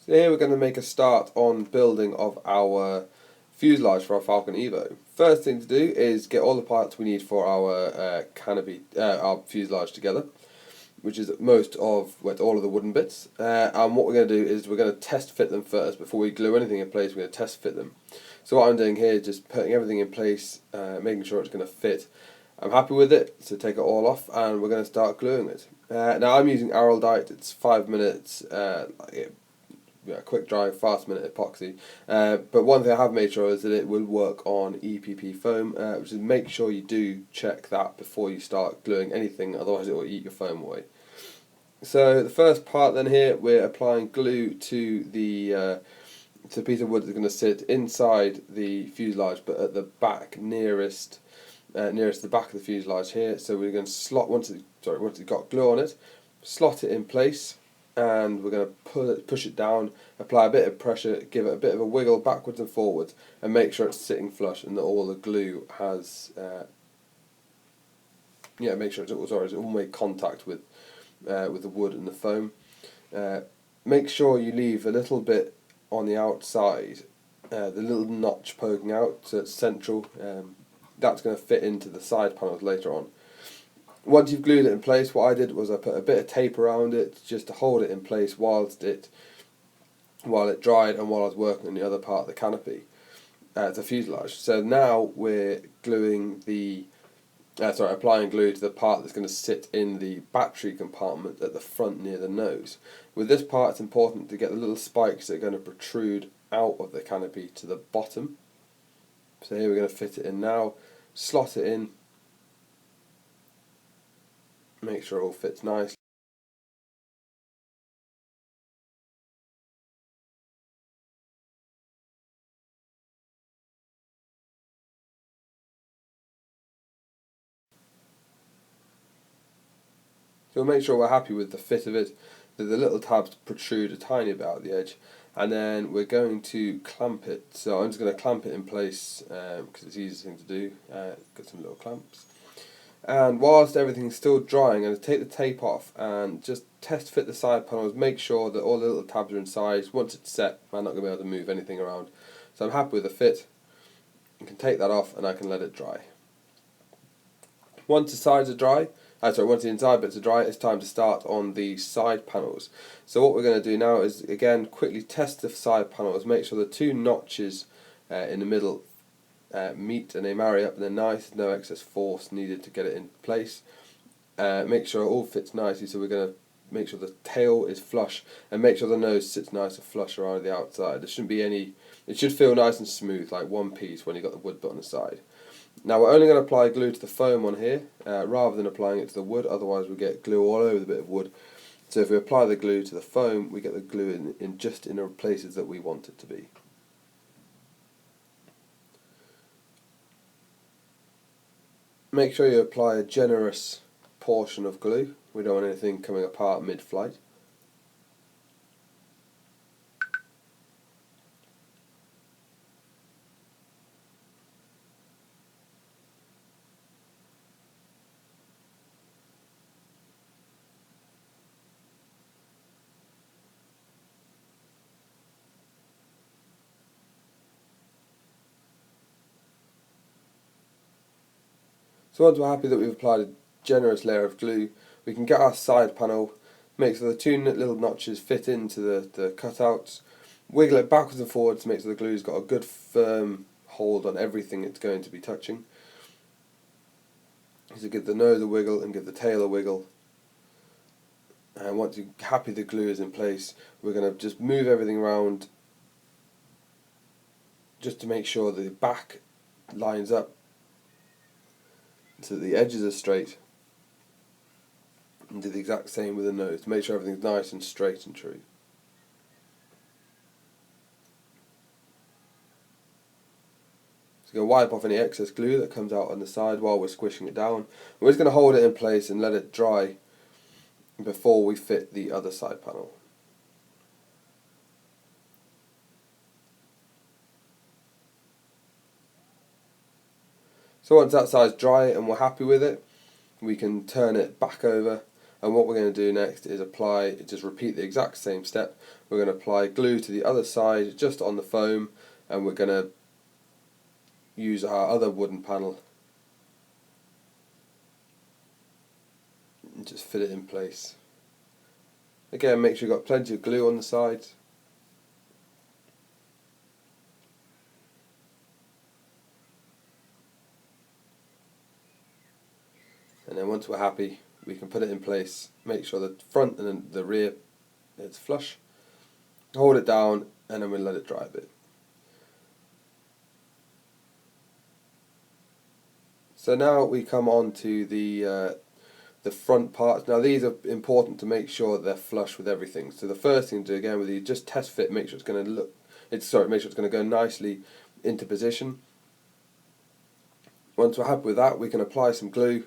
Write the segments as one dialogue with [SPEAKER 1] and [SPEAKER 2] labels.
[SPEAKER 1] So here we're going to make a start on building of our fuselage for our Falcon EVO. First thing to do is get all the parts we need for our canopy, our fuselage together, which is all of the wooden bits. And what we're going to do is we're going to test fit them first before we glue anything in place. We're going to test fit them. So what I'm doing here is just putting everything in place, making sure it's going to fit. I'm happy with it, so take it all off, and we're going to start gluing it. Now I'm using Araldite. It's 5 minutes. Quick dry, fast minute epoxy. But one thing I have made sure is that it will work on EPP foam, which is make sure you do check that before you start gluing anything, otherwise it will eat your foam away. So the first part then here, we're applying glue to the piece of wood that's going to sit inside the fuselage, but at the back nearest the back of the fuselage here. So we're going to slot once it's got glue on it, slot it in place. And we're going to push it down, apply a bit of pressure, give it a bit of a wiggle backwards and forwards, and make sure it's sitting flush and that all the glue has, make sure it's all made contact with the wood and the foam. Make sure you leave a little bit on the outside, the little notch poking out, so it's central. That's going to fit into the side panels later on. Once you've glued it in place, what I did was I put a bit of tape around it just to hold it in place while it dried and while I was working on the other part of the canopy, the fuselage. So now we're applying glue to the part that's going to sit in the battery compartment at the front near the nose. With this part, it's important to get the little spikes that are going to protrude out of the canopy to the bottom. So here we're going to fit it in now, slot it in. Make sure it all fits nice. So we'll make sure we're happy with the fit of it, that the little tabs protrude a tiny bit out the edge, and then we're going to clamp it. So I'm just going to clamp it in place because it's the easiest thing to do. Got some little clamps. And whilst everything's still drying, I'm going to take the tape off and just test fit the side panels, make sure that all the little tabs are in size. Once it's set, I'm not going to be able to move anything around. So I'm happy with the fit. You can take that off and I can let it dry. Once the sides are dry, once the inside bits are dry, it's time to start on the side panels. So what we're going to do now is, again, quickly test the side panels, make sure the two notches in the middle meet and they marry up and they're nice, no excess force needed to get it in place. Make sure it all fits nicely, so we're going to make sure the tail is flush and make sure the nose sits nice and flush around the outside. There shouldn't be it should feel nice and smooth, like one piece when you've got the wood bit on the side. Now we're only going to apply glue to the foam on here rather than applying it to the wood, otherwise we get glue all over the bit of wood. So if we apply the glue to the foam, we get the glue in just in the places that we want it to be. Make sure you apply a generous portion of glue. We don't want anything coming apart mid-flight. So once we're happy that we've applied a generous layer of glue, we can get our side panel, make sure the two little notches fit into the cutouts, wiggle it backwards and forwards to make sure the glue's got a good firm hold on everything it's going to be touching. So give the nose a wiggle and give the tail a wiggle. And once you're happy the glue is in place, we're going to just move everything around just to make sure the back lines up so that the edges are straight, and do the exact same with the nose to make sure everything's nice and straight and true. So we're going to wipe off any excess glue that comes out on the side while we're squishing it down. We're just going to hold it in place and let it dry before we fit the other side panel. So once that side's dry and we're happy with it, we can turn it back over. And what we're going to do next is just repeat the exact same step. We're going to apply glue to the other side just on the foam, and we're going to use our other wooden panel and just fit it in place. Again, make sure you've got plenty of glue on the sides. And then once we're happy, we can put it in place. Make sure the front and the rear is flush. Hold it down, and then we'll let it dry a bit. So now we come on to the front parts. Now these are important to make sure they're flush with everything. So the first thing to do again with you, just test fit, make sure it's going to make sure it's going to go nicely into position. Once we're happy with that, we can apply some glue.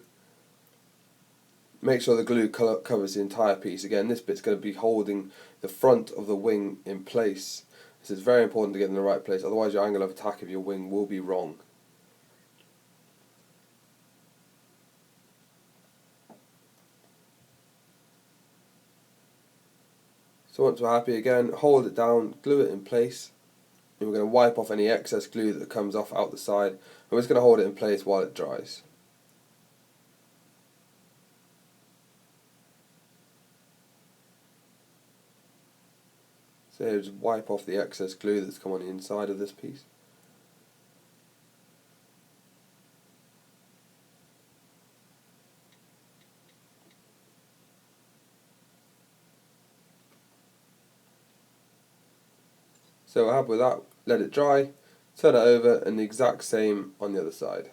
[SPEAKER 1] Make sure the glue covers the entire piece. Again, this bit's going to be holding the front of the wing in place. This is very important to get in the right place, otherwise your angle of attack of your wing will be wrong. So once we're happy, again, hold it down, glue it in place, and we're going to wipe off any excess glue that comes off out the side, and we're just going to hold it in place while it dries. So just wipe off the excess glue that's come on the inside of this piece. So we're happy with that, let it dry, turn it over, and the exact same on the other side.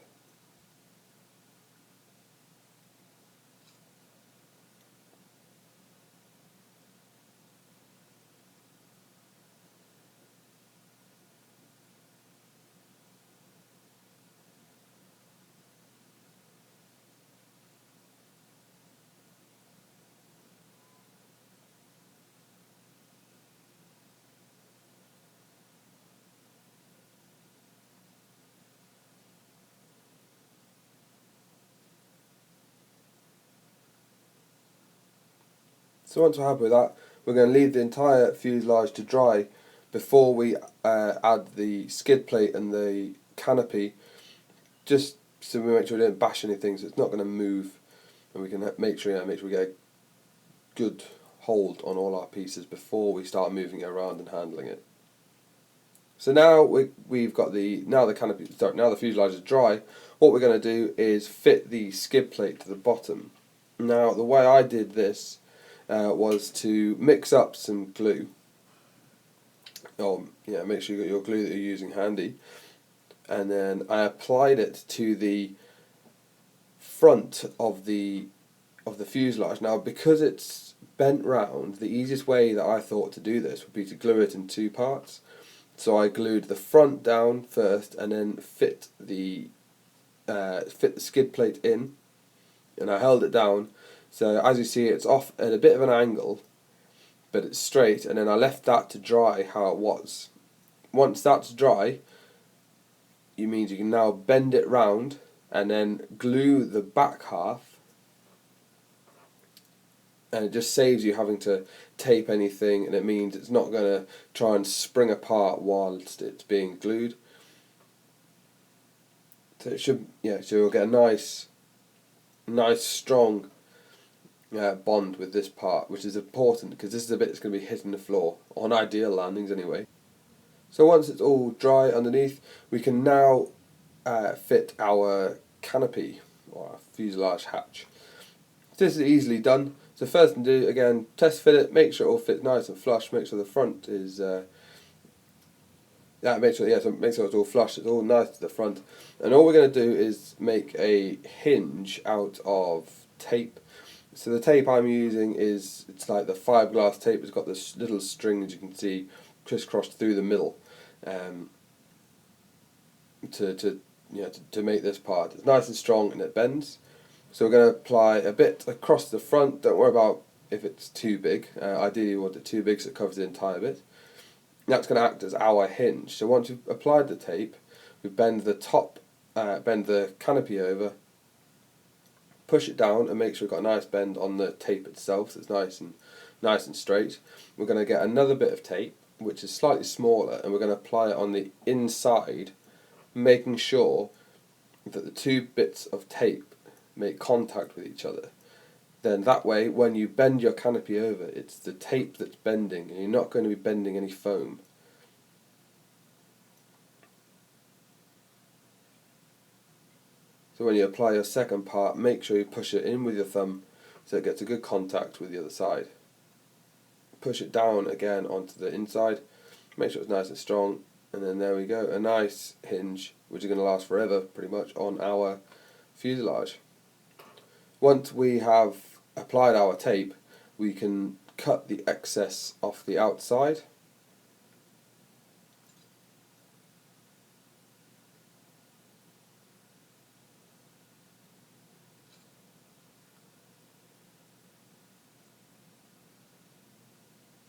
[SPEAKER 1] So once we're happy with that, we're going to leave the entire fuselage to dry before we add the skid plate and the canopy, just so we make sure we don't bash anything, so it's not going to move, and we can make sure we get a good hold on all our pieces before we start moving it around and handling it. So now we've got now the fuselage is dry. What we're going to do is fit the skid plate to the bottom. Now the way I did this was to mix up some glue. Make sure you got your glue that you're using handy, and then I applied it to the front of the fuselage. Now, because it's bent round, the easiest way that I thought to do this would be to glue it in two parts. So I glued the front down first, and then fit the skid plate in, and I held it down. So as you see, it's off at a bit of an angle, but it's straight, and then I left that to dry how it was. Once that's dry, you can now bend it round and then glue the back half, and it just saves you having to tape anything, and it means it's not going to try and spring apart whilst it's being glued. So it should, so you'll get a nice strong bond with this part, which is important because this is the bit that's going to be hitting the floor on ideal landings anyway. So once it's all dry underneath, we can now fit our canopy or our fuselage hatch. This is easily done. So first thing to do, again, test fit it, make sure it all fits nice and flush, make sure the front is make sure it's all flush, it's all nice to the front. And all we're going to do is make a hinge out of tape. So the tape I'm using it's like the fiberglass tape. It's got this little string, as you can see, crisscrossed through the middle, to make this part. It's nice and strong and it bends. So we're going to apply a bit across the front. Don't worry about if it's too big. Ideally you want it too big so it covers the entire bit. That's going to act as our hinge. So once you've applied the tape, we bend the top, bend the canopy over, push it down and make sure we've got a nice bend on the tape itself, so it's nice and straight. We're going to get another bit of tape which is slightly smaller, and we're going to apply it on the inside, making sure that the two bits of tape make contact with each other. Then that way, when you bend your canopy over, it's the tape that's bending, and you're not going to be bending any foam. So when you apply your second part, make sure you push it in with your thumb so it gets a good contact with the other side. Push it down again onto the inside, make sure it's nice and strong, and then there we go, a nice hinge which is going to last forever pretty much on our fuselage. Once we have applied our tape, we can cut the excess off the outside.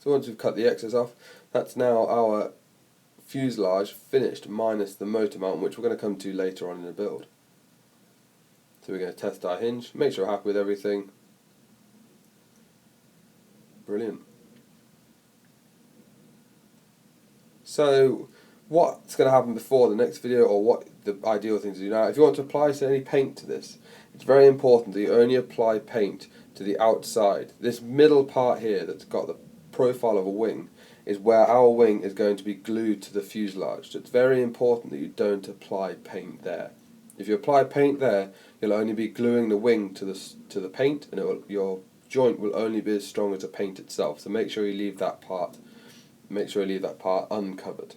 [SPEAKER 1] So once we've cut the excess off, that's now our fuselage finished minus the motor mount, which we're going to come to later on in the build. So we're going to test our hinge, make sure we're happy with everything. Brilliant. So what's going to happen before the next video, or what the ideal thing to do now? If you want to apply any paint to this, it's very important that you only apply paint to the outside. This middle part here that's got the profile of a wing is where our wing is going to be glued to the fuselage. So it's very important that you don't apply paint there. If you apply paint there, you'll only be gluing the wing to the paint, and your joint will only be as strong as the paint itself. So make sure you leave that part uncovered.